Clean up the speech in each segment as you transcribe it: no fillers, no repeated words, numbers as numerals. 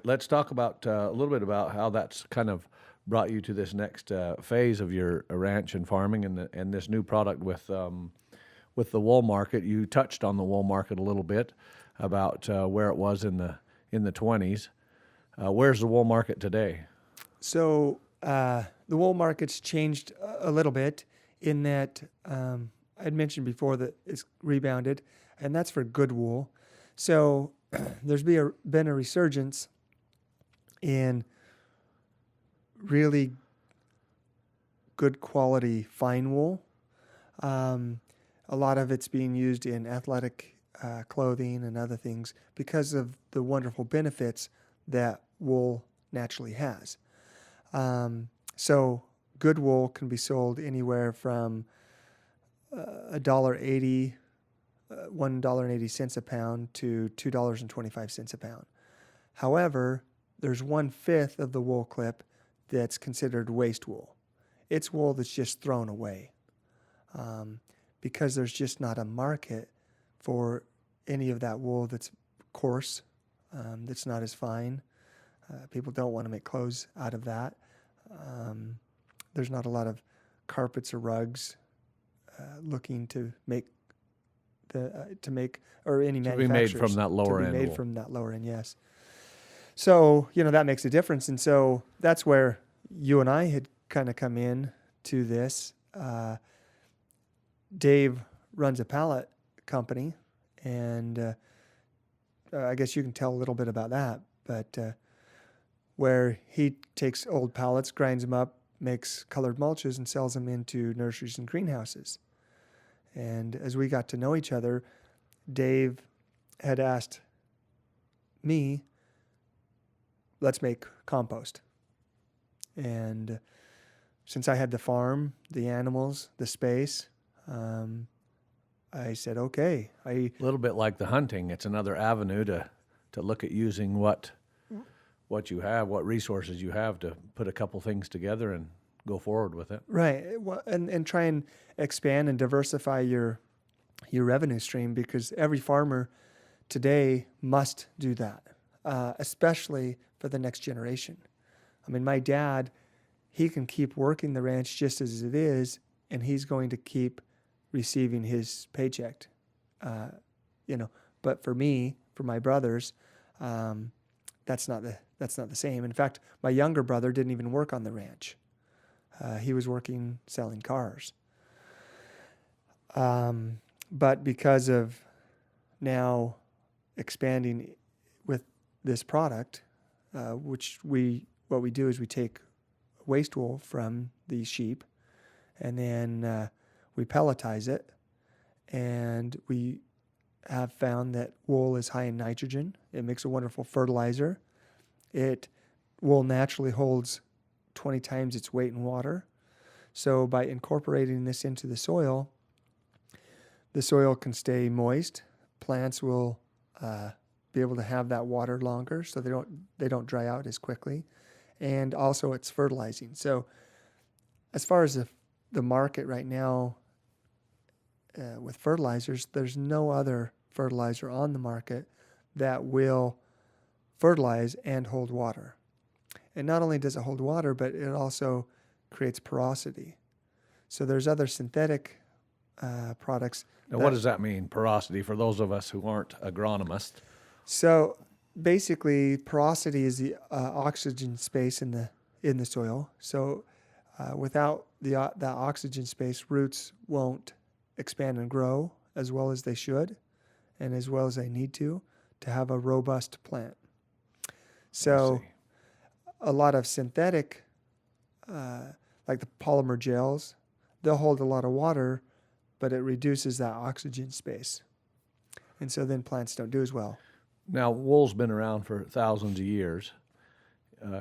Let's talk about a little bit about how that's kind of brought you to this next phase of your ranch and farming, and this new product with the wool market. You touched on the wool market a little bit about where it was in the 20s. Where's the wool market today? So the wool market's changed a little bit in that I'd mentioned before that it's rebounded, and that's for good wool. So there's been a resurgence in really good quality fine wool. A lot of it's being used in athletic clothing and other things because of the wonderful benefits that wool naturally has. So good wool can be sold anywhere from $1.80, $1.80 a pound to $2.25 a pound. However, there's 1/5 of the wool clip that's considered waste wool. It's wool that's just thrown away because there's just not a market for any of that wool that's coarse, that's not as fine. People don't want to make clothes out of that. There's not a lot of carpets or rugs looking to make or any To be manufacturers made from that lower end made wool. from that lower end. Yes. So that makes a difference, and so that's where you and I had kind of come in to this. Dave runs a pallet company, and I guess you can tell a little bit about that. But where he takes old pallets, grinds them up, makes colored mulches, and sells them into nurseries and greenhouses. And as we got to know each other, Dave had asked me, let's make compost. And since I had the farm, the animals, the space, I said, okay. A little bit like the hunting. It's another avenue to look at using what you have, what resources you have to put a couple things together and go forward with it. Right. And try and expand and diversify your revenue stream, because every farmer today must do that, especially for the next generation. I mean, my dad, he can keep working the ranch just as it is, and he's going to keep receiving his paycheck. But for me, for my brothers, that's not the same. In fact, my younger brother didn't even work on the ranch. He was working selling cars. But because of now expanding with this product, what we do is we take waste wool from these sheep, and then we pelletize it, and we have found that wool is high in nitrogen. It makes a wonderful fertilizer. Wool naturally holds 20 times its weight in water. So by incorporating this into the soil can stay moist. Plants will be able to have that water longer, so they don't dry out as quickly. And also it's fertilizing. So as far as the market right now with fertilizers, there's no other fertilizer on the market that will fertilize and hold water. And not only does it hold water, but it also creates porosity. So there's other synthetic products. Now, what does that mean, porosity, for those of us who aren't agronomists? So basically, porosity is the oxygen space in the soil. So without that oxygen space, roots won't expand and grow as well as they should, and as well as they need to have a robust plant. So a lot of synthetic, like the polymer gels, they'll hold a lot of water, but it reduces that oxygen space. And so then plants don't do as well. Now, wool's been around for thousands of years.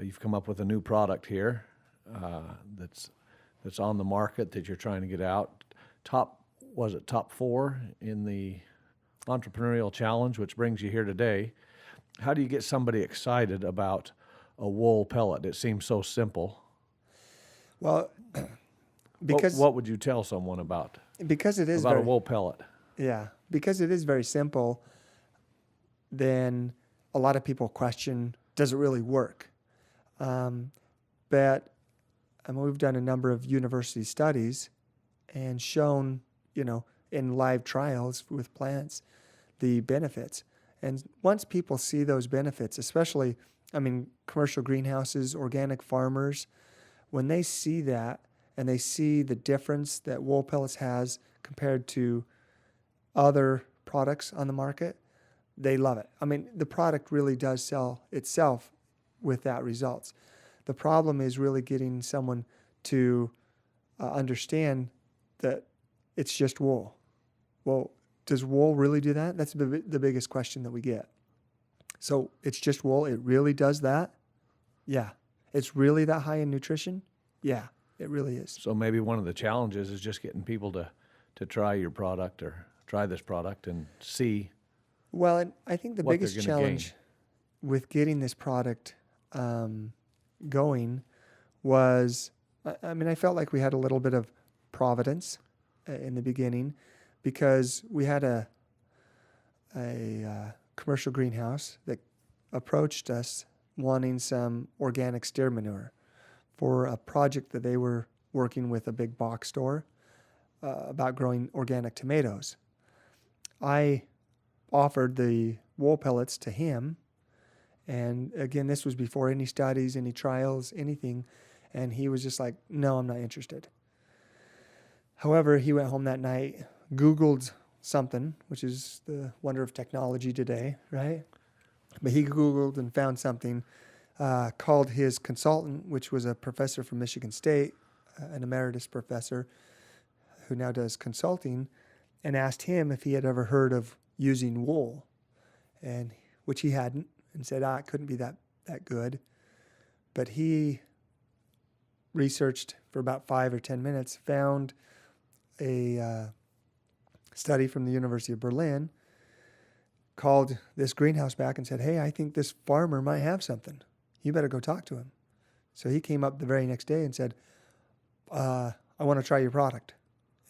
You've come up with a new product here that's on the market that you're trying to get out. Top 4 in the Entrepreneurial Challenge, which brings you here today. How do you get somebody excited about a wool pellet? It seems so simple. Well, because what would you tell someone about it is a wool pellet? Yeah, because it is very simple. Then a lot of people question does it really work? But we've done a number of university studies and shown, in live trials with plants, the benefits. And once people see those benefits, especially, commercial greenhouses, organic farmers, when they see that and they see the difference that WoolPellets has compared to other products on the market, they love it. The product really does sell itself with that results. The problem is really getting someone to understand that it's just wool. Well, does wool really do that? That's the biggest question that we get. So it's just wool. It really does that? Yeah. It's really that high in nutrition? Yeah, it really is. So maybe one of the challenges is just getting people to try your product or try this product and see. Well, and I think the what biggest they're gonna challenge with getting this product going was, I felt like we had a little bit of providence in the beginning, because we had a commercial greenhouse that approached us wanting some organic steer manure for a project that they were working with a big box store about growing organic tomatoes. I offered the WoolPellets to him, and again, this was before any studies, any trials, anything, and he was just like, no, I'm not interested. However, he went home that night, Googled something, which is the wonder of technology today, right? But he Googled and found something, called his consultant, which was a professor from Michigan State, an emeritus professor who now does consulting, and asked him if he had ever heard of using wool, and which he hadn't, and said, it couldn't be that good. But he researched for about 5 or 10 minutes, found a study from the University of Berlin, called this greenhouse back and said, hey, I think this farmer might have something. You better go talk to him. So he came up the very next day and said, I want to try your product.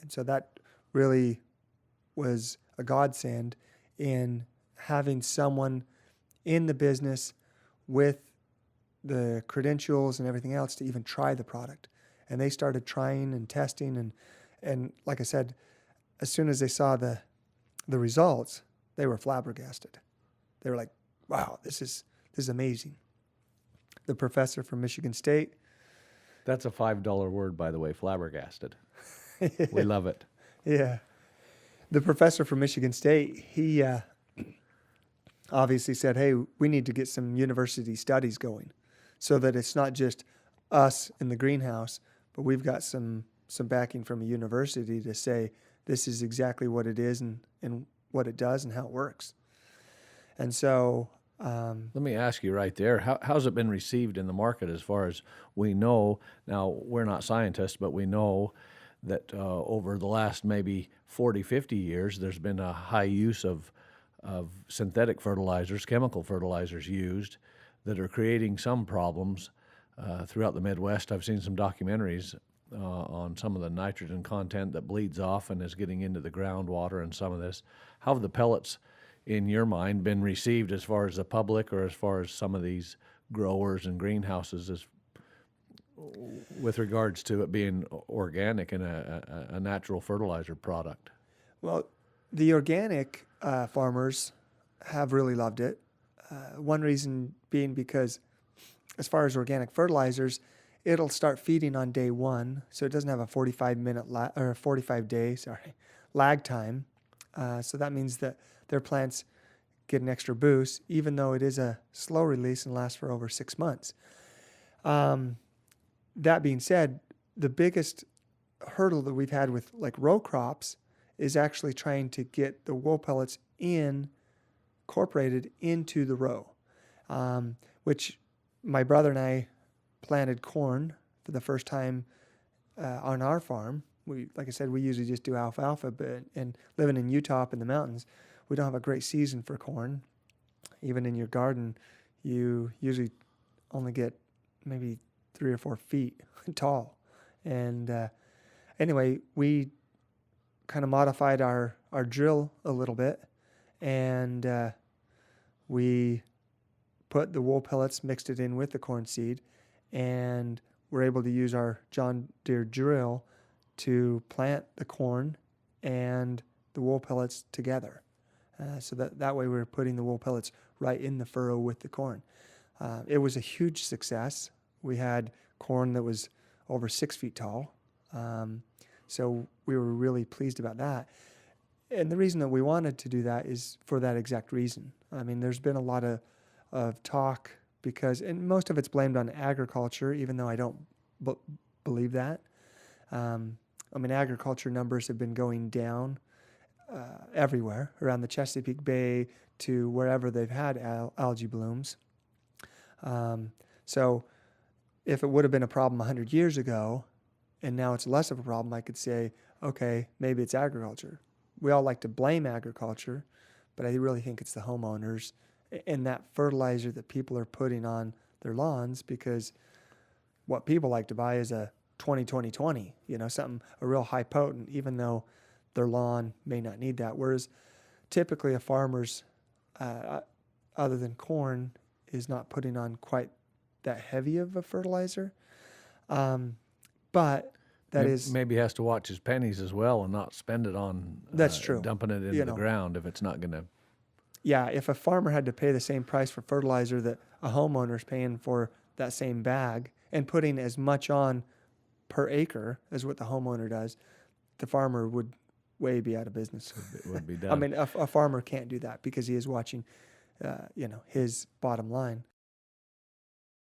And so that really was a godsend in having someone in the business with the credentials and everything else to even try the product. And they started trying and testing, and like I said, as soon as they saw the results, they were flabbergasted. They were like, wow, this is amazing. The professor from Michigan State. That's a $5 word, by the way, flabbergasted. We love it. Yeah. The professor from Michigan State, he obviously said, hey, we need to get some university studies going so that it's not just us in the greenhouse, but we've got some backing from a university to say this is exactly what it is and what it does and how it works. And so let me ask you right there, how's it been received in the market as far as we know? Now, we're not scientists, but we know that over the last maybe 40, 50 years, there's been a high use of synthetic fertilizers, chemical fertilizers used that are creating some problems throughout the Midwest. I've seen some documentaries on some of the nitrogen content that bleeds off and is getting into the groundwater and some of this. How have the pellets, in your mind, been received as far as the public or as far as some of these growers and greenhouses with regards to it being organic and a natural fertilizer product? Well, the organic farmers have really loved it. One reason being because as far as organic fertilizers, it'll start feeding on day one, so it doesn't have a 45-day lag time. So that means that their plants get an extra boost, even though it is a slow release and lasts for over 6 months. That being said, the biggest hurdle that we've had with like row crops is actually trying to get the WoolPellets incorporated into the row, which my brother and I planted corn for the first time on our farm. Like I said, we usually just do alfalfa, and living in Utah up in the mountains, we don't have a great season for corn. Even in your garden, you usually only get maybe 3 or 4 feet tall. And anyway, we kind of modified our drill a little bit, and we put the wool pellets, mixed it in with the corn seed, and we're able to use our John Deere drill to plant the corn and the wool pellets together. So that way we're putting the wool pellets right in the furrow with the corn. It was a huge success. We had corn that was over 6 feet tall. So we were really pleased about that. And the reason that we wanted to do that is for that exact reason. I mean, there's been a lot of talk because, and most of it's blamed on agriculture, even though I don't believe that. I mean, agriculture numbers have been going down everywhere around the Chesapeake Bay to wherever they've had algae blooms. So if it would have been a problem 100 years ago and now it's less of a problem, I could say, okay, maybe it's agriculture. We all like to blame agriculture, but I really think it's the homeowners and that fertilizer that people are putting on their lawns, because what people like to buy is a 20, something, a real high potent, even though their lawn may not need that. Whereas typically a farmer's, other than corn, is not putting on quite that heavy of a fertilizer. But that is maybe he has to watch his pennies as well and not spend it on That's true. dumping it into the ground if it's not going to. Yeah, if a farmer had to pay the same price for fertilizer that a homeowner is paying for that same bag and putting as much on per acre as what the homeowner does, the farmer would way be out of business. Would be done. I mean, a farmer can't do that because he is watching, his bottom line.